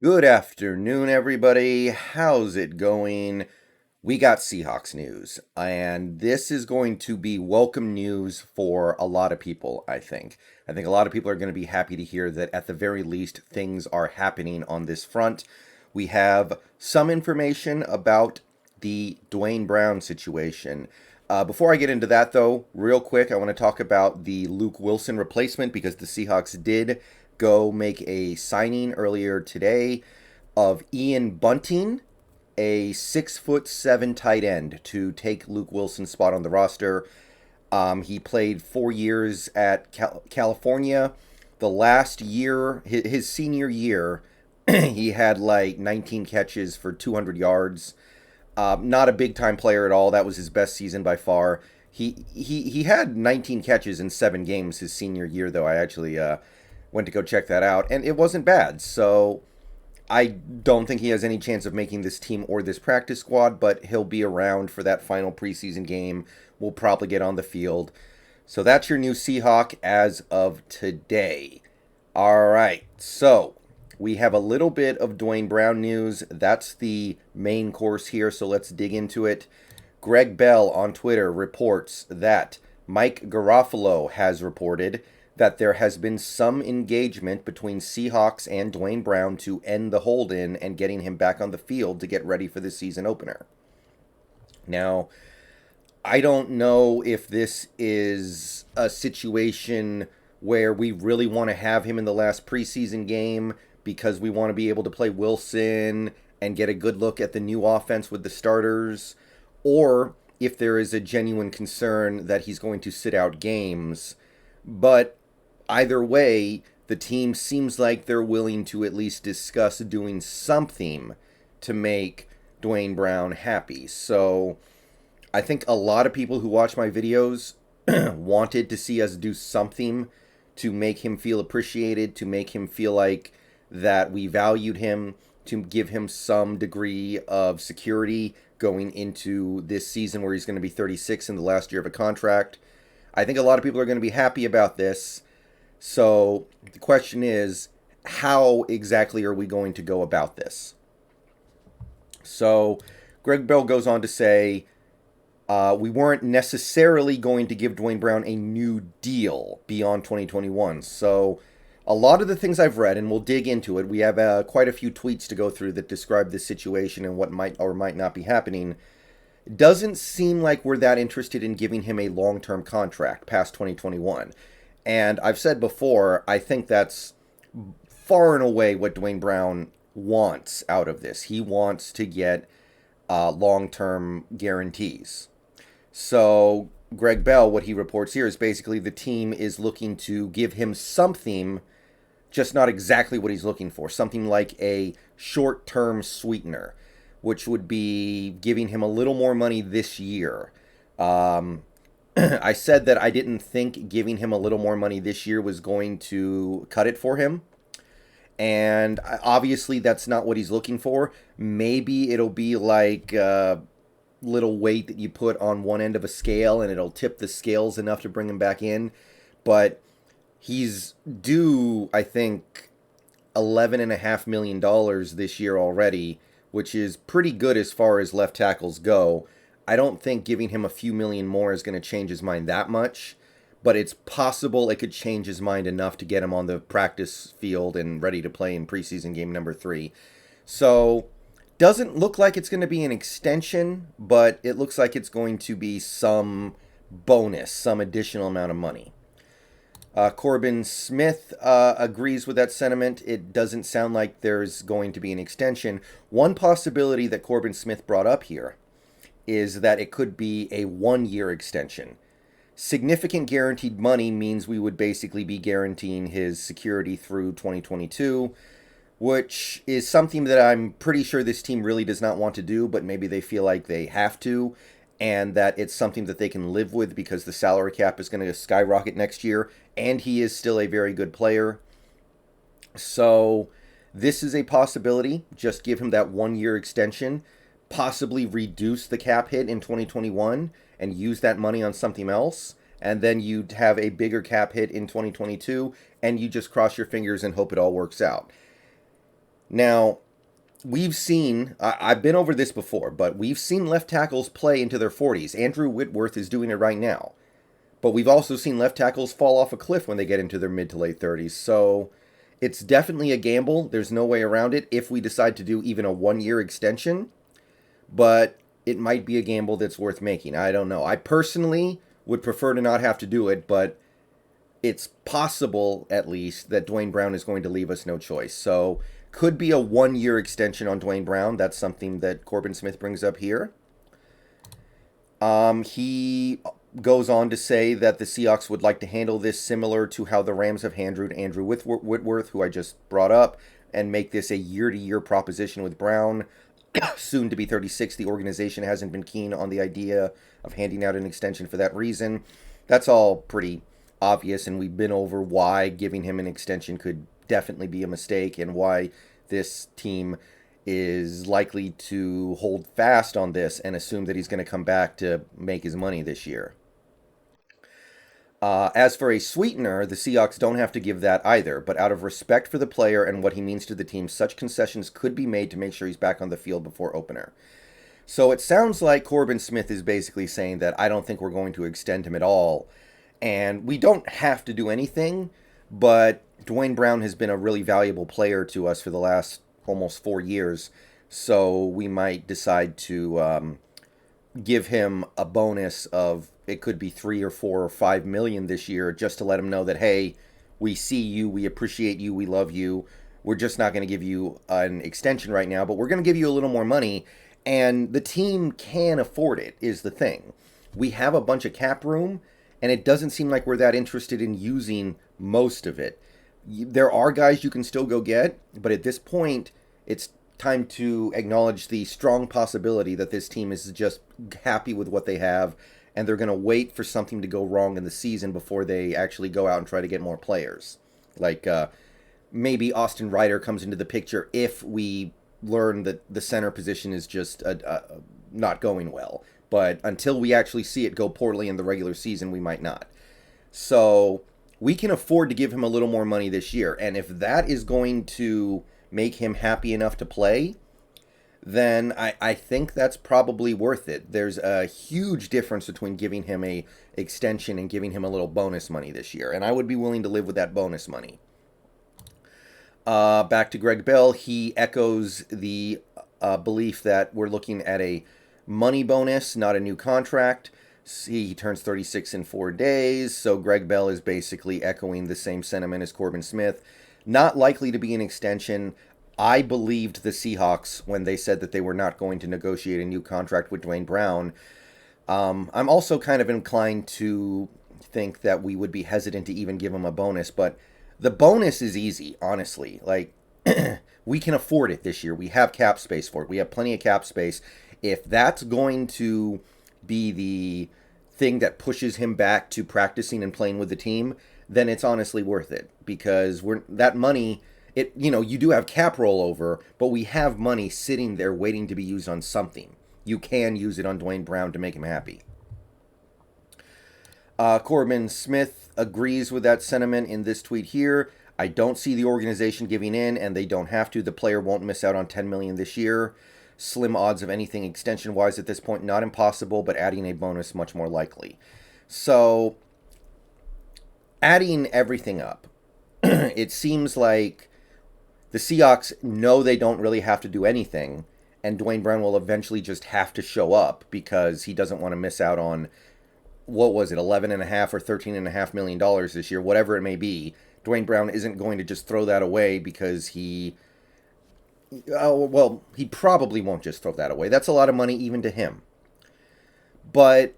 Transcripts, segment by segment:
Good afternoon, everybody. How's it going? We got Seahawks news, and this is going to be welcome news for a lot of people, I think. I think a lot of people are going to be happy to hear that at the very least things are happening on this front. We have some information about the Duane Brown situation. Before I get into that, though, real quick, I want to talk about the Luke Wilson replacement because the Seahawks did go make a signing earlier today of Ian Bunting, a 6'7" tight end, to take Luke Wilson's spot on the roster. He played 4 years at California. The last year, his senior year, he had like 19 catches for 200 yards. Not a big time player at all. That was his best season by far. He had 19 catches in 7 games his senior year, though. I actually went to go check that out, and it wasn't bad. So I don't think he has any chance of making this team or this practice squad, but he'll be around for that final preseason game. We'll probably get on the field. So that's your new Seahawk as of today. All right, so we have a little bit of Duane Brown news. That's the main course here, so let's dig into it. Greg Bell on Twitter reports that Mike Garofalo has reported that there has been some engagement between Seahawks and Duane Brown to end the hold-in and getting him back on the field to get ready for the season opener. Now, I don't know if this is a situation where we really want to have him in the last preseason game because we want to be able to play Wilson and get a good look at the new offense with the starters, or if there is a genuine concern that he's going to sit out games. But either way, the team seems like they're willing to at least discuss doing something to make Duane Brown happy. So I think a lot of people who watch my videos wanted to see us do something to make him feel appreciated, to make him feel like that we valued him, to give him some degree of security going into this season where he's going to be 36 in the last year of a contract. I think a lot of people are going to be happy about this. So the question is, how exactly are we going to go about this? So Greg Bell goes on to say, we weren't necessarily going to give Duane Brown a new deal beyond 2021. So a lot of the things I've read, and we'll dig into it, we have quite a few tweets to go through that describe this situation and what might or might not be happening. It doesn't seem like we're that interested in giving him a long-term contract past 2021. And I've said before, I think that's far and away what Duane Brown wants out of this. He wants to get long-term guarantees. So Greg Bell, what he reports here is basically the team is looking to give him something, just not exactly what he's looking for. Something like a short-term sweetener, which would be giving him a little more money this year. I said that I didn't think giving him a little more money this year was going to cut it for him. And obviously, that's not what he's looking for. Maybe it'll be like a little weight that you put on one end of a scale and it'll tip the scales enough to bring him back in. But he's due, I think, $11.5 million this year already, which is pretty good as far as left tackles go. I don't think giving him a few million more is going to change his mind that much, but it's possible it could change his mind enough to get him on the practice field and ready to play in preseason game number 3. So, doesn't look like it's going to be an extension, but it looks like it's going to be some bonus, some additional amount of money. Corbin Smith agrees with that sentiment. It doesn't sound like there's going to be an extension. One possibility that Corbin Smith brought up here is that it could be a 1-year extension. Significant guaranteed money means we would basically be guaranteeing his security through 2022, which is something that I'm pretty sure this team really does not want to do, but maybe they feel like they have to, and that it's something that they can live with because the salary cap is going to skyrocket next year, and he is still a very good player. So this is a possibility. Just give him that 1-year extension, possibly reduce the cap hit in 2021 and use that money on something else, and then you'd have a bigger cap hit in 2022, and you just cross your fingers and hope it all works out. Now, I've been over this before, but we've seen left tackles play into their 40s. Andrew Whitworth is doing it right now. But we've also seen left tackles fall off a cliff when they get into their mid to late 30s. So it's definitely a gamble. There's no way around it if we decide to do even a 1 year extension. But it might be a gamble that's worth making. I don't know. I personally would prefer to not have to do it, but it's possible, at least, that Duane Brown is going to leave us no choice. So could be a 1 year extension on Duane Brown. That's something that Corbin Smith brings up here. He goes on to say that the Seahawks would like to handle this similar to how the Rams have handled Andrew Whitworth, who I just brought up, and make this a year-to-year proposition with Brown. Soon to be 36, the organization hasn't been keen on the idea of handing out an extension for that reason. That's all pretty obvious, and we've been over why giving him an extension could definitely be a mistake and why this team is likely to hold fast on this and assume that he's going to come back to make his money this year. As for a sweetener, the Seahawks don't have to give that either, but out of respect for the player and what he means to the team, such concessions could be made to make sure he's back on the field before opener. So it sounds like Corbin Smith is basically saying that I don't think we're going to extend him at all. And we don't have to do anything, but Duane Brown has been a really valuable player to us for the last almost 4 years. So we might decide to give him a bonus of, it could be 3 or 4 or 5 million this year, just to let him know that, hey, we see you, we appreciate you, we love you. We're just not going to give you an extension right now, but we're going to give you a little more money. And the team can afford it, is the thing. We have a bunch of cap room, and it doesn't seem like we're that interested in using most of it. There are guys you can still go get, but at this point, it's time to acknowledge the strong possibility that this team is just happy with what they have, and they're going to wait for something to go wrong in the season before they actually go out and try to get more players. Like maybe Austin Ryder comes into the picture if we learn that the center position is just not going well. But until we actually see it go poorly in the regular season, we might not. So we can afford to give him a little more money this year. And if that is going to make him happy enough to play, then I think that's probably worth it. There's a huge difference between giving him a extension and giving him a little bonus money this year. And I would be willing to live with that bonus money. Back to Greg Bell, he echoes the belief that we're looking at a money bonus, not a new contract. He turns 36 in 4 days, so Greg Bell is basically echoing the same sentiment as Corbin Smith. Not likely to be an extension. I believed the Seahawks when they said that they were not going to negotiate a new contract with Duane Brown. I'm also kind of inclined to think that we would be hesitant to even give him a bonus, but the bonus is easy, honestly. Like, we can afford it this year. We have cap space for it. We have plenty of cap space. If that's going to be the thing that pushes him back to practicing and playing with the team, then it's honestly worth it, because that money, you do have cap rollover, but we have money sitting there waiting to be used on something. You can use it on Duane Brown to make him happy. Corbin Smith agrees with that sentiment in this tweet here. I don't see the organization giving in, and they don't have to. The player won't miss out on $10 million this year. Slim odds of anything extension-wise at this point. Not impossible, but adding a bonus much more likely. So, adding everything up, it seems like the Seahawks know they don't really have to do anything, and Duane Brown will eventually just have to show up because he doesn't want to miss out on, what was it, $11.5 or $13.5 million this year, whatever it may be. Duane Brown isn't going to just throw that away because he probably won't just throw that away. That's a lot of money even to him. But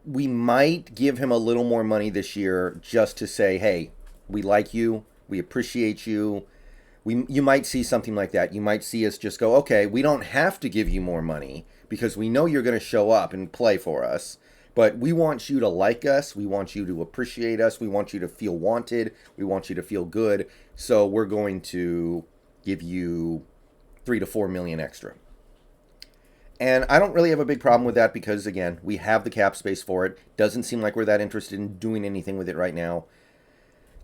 we might give him a little more money this year just to say, hey, we like you, we appreciate you. You might see something like that. You might see us just go, okay, we don't have to give you more money because we know you're going to show up and play for us. But we want you to like us. We want you to appreciate us. We want you to feel wanted. We want you to feel good. So we're going to give you 3 to 4 million extra. And I don't really have a big problem with that because, again, we have the cap space for it. Doesn't seem like we're that interested in doing anything with it right now.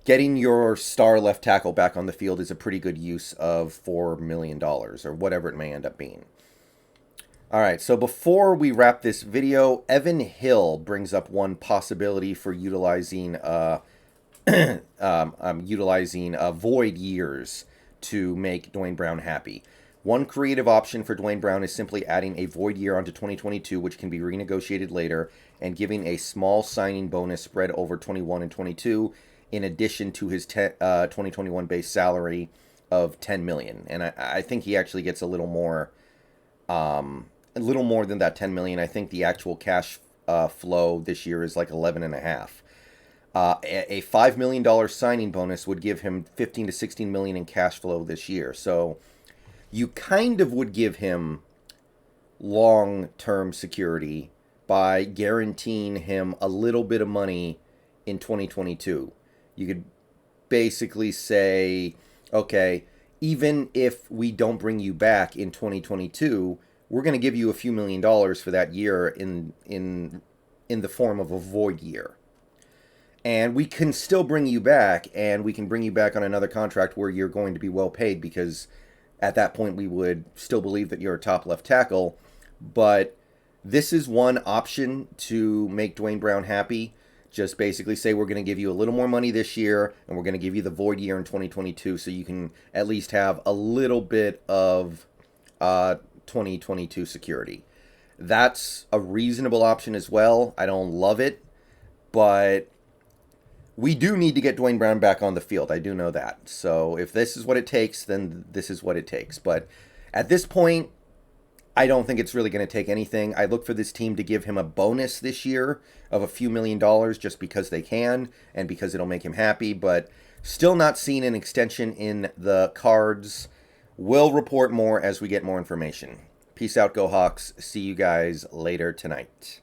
getting your star left tackle back on the field is a pretty good use of $4 million or whatever it may end up being. All right, so before we wrap this video, Evan Hill brings up one possibility for utilizing void years to make Duane Brown happy. One creative option for Duane Brown is simply adding a void year onto 2022, which can be renegotiated later, and giving a small signing bonus spread over 21 and 22, in addition to his 2021 base salary of $10 million. And I think he actually gets a little more than that $10 million. I think the actual cash flow this year is like 11.5. A $5 million signing bonus would give him 15 to 16 million in cash flow this year. So you kind of would give him long-term security by guaranteeing him a little bit of money in 2022. You could basically say, okay, even if we don't bring you back in 2022, we're going to give you a few $1 million for that year in the form of a void year. And we can still bring you back, and we can bring you back on another contract where you're going to be well paid, because at that point we would still believe that you're a top left tackle. But this is one option to make Duane Brown happy. Just basically say we're going to give you a little more money this year, and we're going to give you the void year in 2022, so you can at least have a little bit of 2022 security. That's a reasonable option as well. I don't love it, but we do need to get Duane Brown back on the field. I do know that. So if this is what it takes, then this is what it takes. But at this point, I don't think it's really going to take anything. I look for this team to give him a bonus this year of a few $1 million just because they can and because it'll make him happy. But still not seeing an extension in the cards. We'll report more as we get more information. Peace out, Go Hawks. See you guys later tonight.